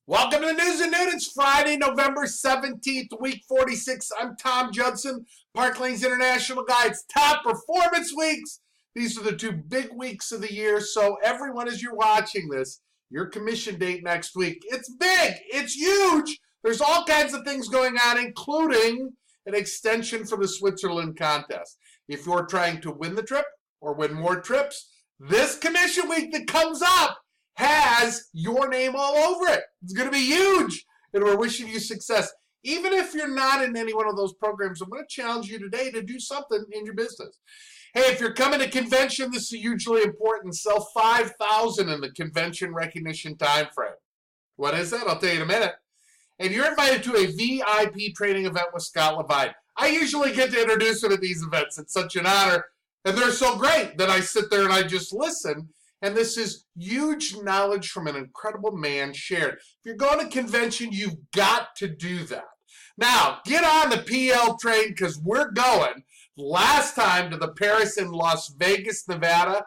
Welcome to the News and Noon. It's Friday, November 17th, week 46. I'm Tom Judson, Park Lanes International Guides Top Performance Weeks. These are the two big weeks of the year, so everyone, as you're watching this, your commission date next week, it's big, it's huge. There's all kinds of things going on, including an extension for the Switzerland contest. If you're trying to win the trip or win more trips, this commission week that comes up has your name all over it. It's going to be huge, and we're wishing you success. Even if you're not in any one of those programs, I'm going to challenge you today to do something in your business. Hey, if you're coming to convention, this is hugely important. Sell 5,000 in the convention recognition time frame. What is that? I'll tell you in a minute. And you're invited to a VIP training event with Scott Levine. I usually get to introduce him at these events. It's such an honor, and they're so great that I sit there and I just listen. And this is huge knowledge from an incredible man shared. If you're going to convention, you've got to do that. Now, get on the PL train because we're going last time to the Paris and Las Vegas, Nevada.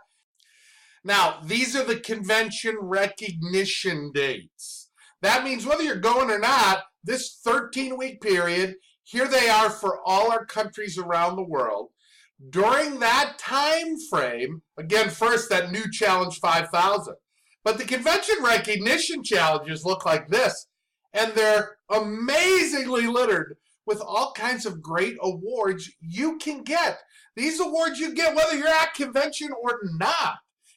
Now, these are the convention recognition dates. That means whether you're going or not, this 13-week period, here they are for all our countries around the world. During that time frame, again, first that new challenge 5,000. But the convention recognition challenges look like this, and they're amazingly littered with all kinds of great awards you can get. These awards you get whether you're at convention or not.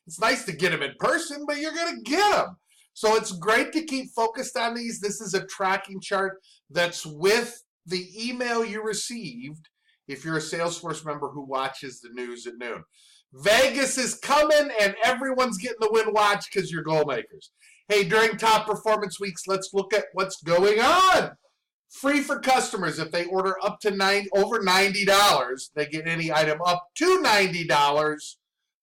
It's nice to get them in person, but you're going to get them. So it's great to keep focused on these. This is a tracking chart that's with the email you received if you're a Salesforce member who watches the news at noon. Vegas is coming, and everyone's getting the win watch because you're goal makers. Hey, during Top Performance Weeks, let's look at what's going on. Free for customers. If they order up to over $90, they get any item up to $90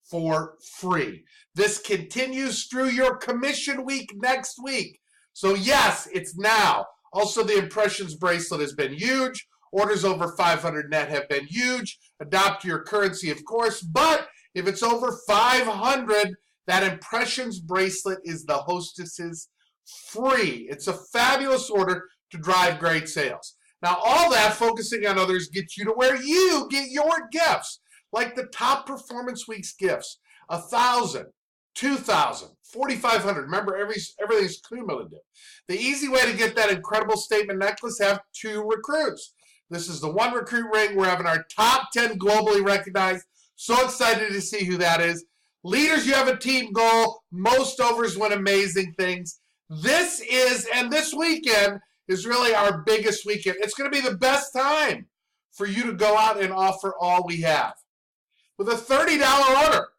for free. This continues through your commission week next week. So yes, it's now. Also, the Impressions bracelet has been huge. Orders over 500 net have been huge. Adopt your currency, of course, but if it's over 500, that Impressions bracelet is the hostess's free. It's a fabulous order to drive great sales. Now, all that focusing on others gets you to where you get your gifts, like the Top Performance Week's gifts, 1,000, 2,000, 4,500. Remember, everything's cumulative. The easy way to get that incredible statement necklace, have two recruits. This is the One Recruit ring. We're having our top 10 globally recognized. So excited to see who that is. Leaders, you have a team goal. Most overs win amazing things. This weekend is really our biggest weekend. It's going to be the best time for you to go out and offer all we have. With a $30 order,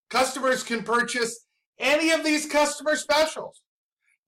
customers can purchase any of these customer specials.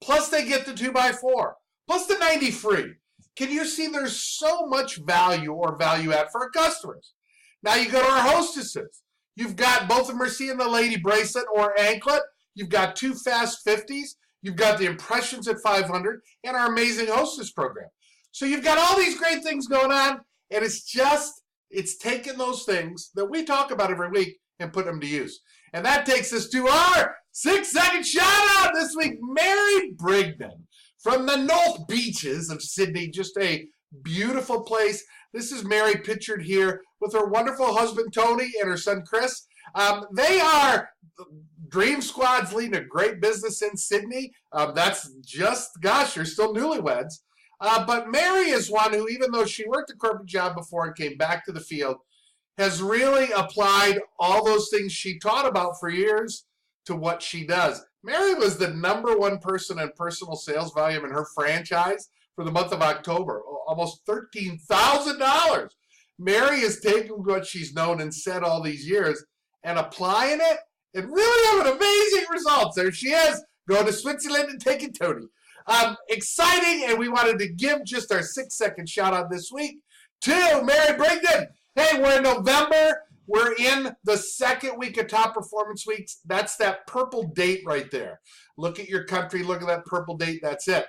Plus, they get the 2x4. Plus, the 90 free. Can you see there's so much value or value add for our customers? Now you go to our hostesses. You've got both a Mercy and the Lady bracelet or anklet. You've got two Fast 50s. You've got the Impressions at 500 and our amazing hostess program. So you've got all these great things going on, and it's taking those things that we talk about every week and put them to use. And that takes us to our 6-second shout out this week, Mary Brigden. From the North Beaches of Sydney, just a beautiful place. This is Mary pictured here with her wonderful husband, Tony, and her son, Chris. They are Dream Squad's leading a great business in Sydney. That's just, gosh, they're still newlyweds. But Mary is one who, even though she worked a corporate job before and came back to the field, has really applied all those things she taught about for years to what she does. Mary was the #1 person in personal sales volume in her franchise for the month of October, almost $13,000. Mary is taking what she's known and said all these years and applying it and really having amazing results. There she is, going to Switzerland and taking Tony. Exciting, and we wanted to give just our 6-second shout out this week to Mary Brigden. Hey, we're in November. We're in the second week of Top Performance Weeks. That's that purple date right there. Look at your country. Look at that purple date. That's it.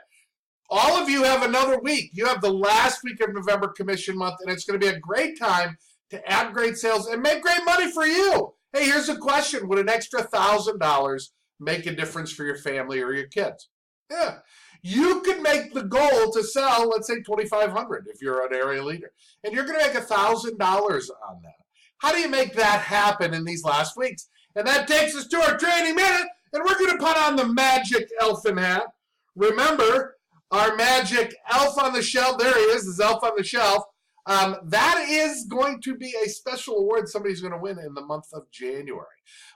All of you have another week. You have the last week of November commission month, and it's going to be a great time to add great sales and make great money for you. Hey, here's a question. Would an extra $1,000 make a difference for your family or your kids? Yeah. You could make the goal to sell, let's say 2,500 if you're an area leader, and you're going to make $1,000 on that. How do you make that happen in these last weeks? And that takes us to our training minute, and we're going to put on the magic elfin hat. Remember, our magic elf on the shelf, there he is, elf on the shelf. That is going to be a special award somebody's going to win in the month of January.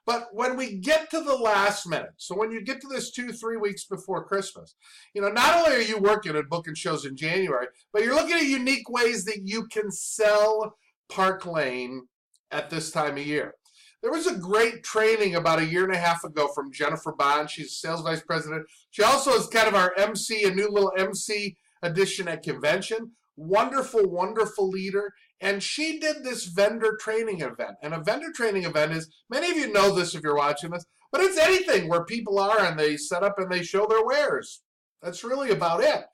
But when we get to the last minute, so when you get to this 2-3 weeks before Christmas, not only are you working at booking shows in January, but you're looking at unique ways that you can sell Park Lane at this time of year. There was a great training about 1.5 years ago from Jennifer Bond. She's sales vice president. She also is kind of our MC, a new little MC edition at convention. Wonderful, wonderful leader. And she did this vendor training event. And a vendor training event is, many of you know this if you're watching this, but it's anything where people are and they set up and they show their wares. That's really about it.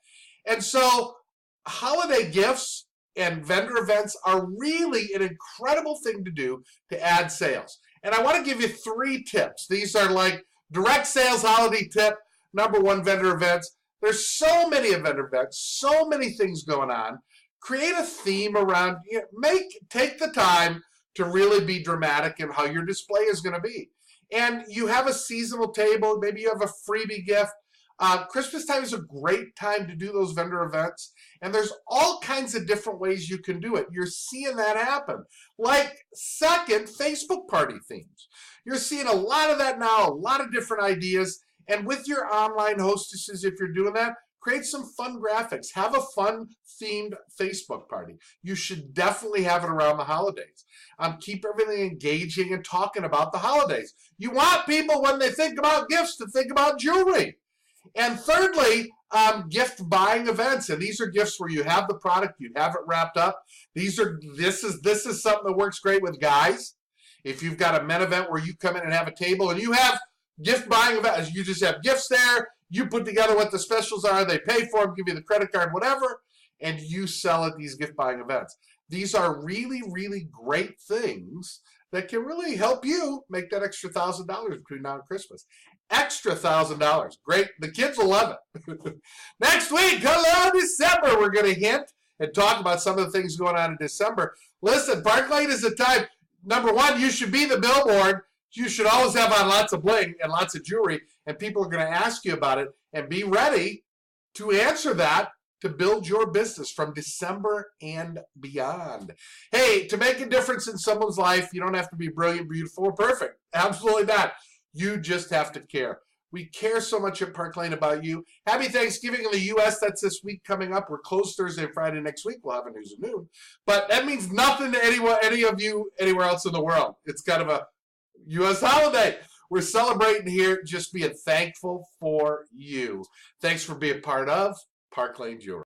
And so holiday gifts and vendor events are really an incredible thing to do to add sales. And I want to give you 3 tips. These are like direct sales holiday tip, number 1, vendor events. There's so many vendor events, so many things going on. Create a theme around, take the time to really be dramatic in how your display is going to be. And you have a seasonal table, maybe you have a freebie gift. Christmas time is a great time to do those vendor events. And there's all kinds of different ways you can do it. You're seeing that happen. Like, second, Facebook party themes. You're seeing a lot of that now, a lot of different ideas. And with your online hostesses, if you're doing that, create some fun graphics. Have a fun themed Facebook party. You should definitely have it around the holidays. Keep everything engaging and talking about the holidays. You want people, when they think about gifts, to think about jewelry. And thirdly, gift buying events. And these are gifts where you have the product, you have it wrapped up. This is something that works great with guys. If you've got a men event where you come in and have a table and you have gift buying events, you just have gifts there, you put together what the specials are, they pay for them, give you the credit card, whatever, and you sell at these gift buying events. These are really, really great things that can really help you make that extra $1,000 between now and Christmas. Extra $1,000. Great. The kids will love it. Next week, hello December, we're going to hint and talk about some of the things going on in December. Listen, Park Lane is a time, number 1, you should be the billboard. You should always have on lots of bling and lots of jewelry, and people are going to ask you about it, and be ready to answer that to build your business from December and beyond. Hey, to make a difference in someone's life, you don't have to be brilliant, beautiful, or perfect. Absolutely not. You just have to care. We care so much at Park Lane about you. Happy Thanksgiving in the U.S. That's this week coming up. We're closed Thursday and Friday next week. We'll have a news at noon. But that means nothing to any of you anywhere else in the world. It's kind of a U.S. holiday. We're celebrating here, just being thankful for you. Thanks for being part of Park Lane Jewelry.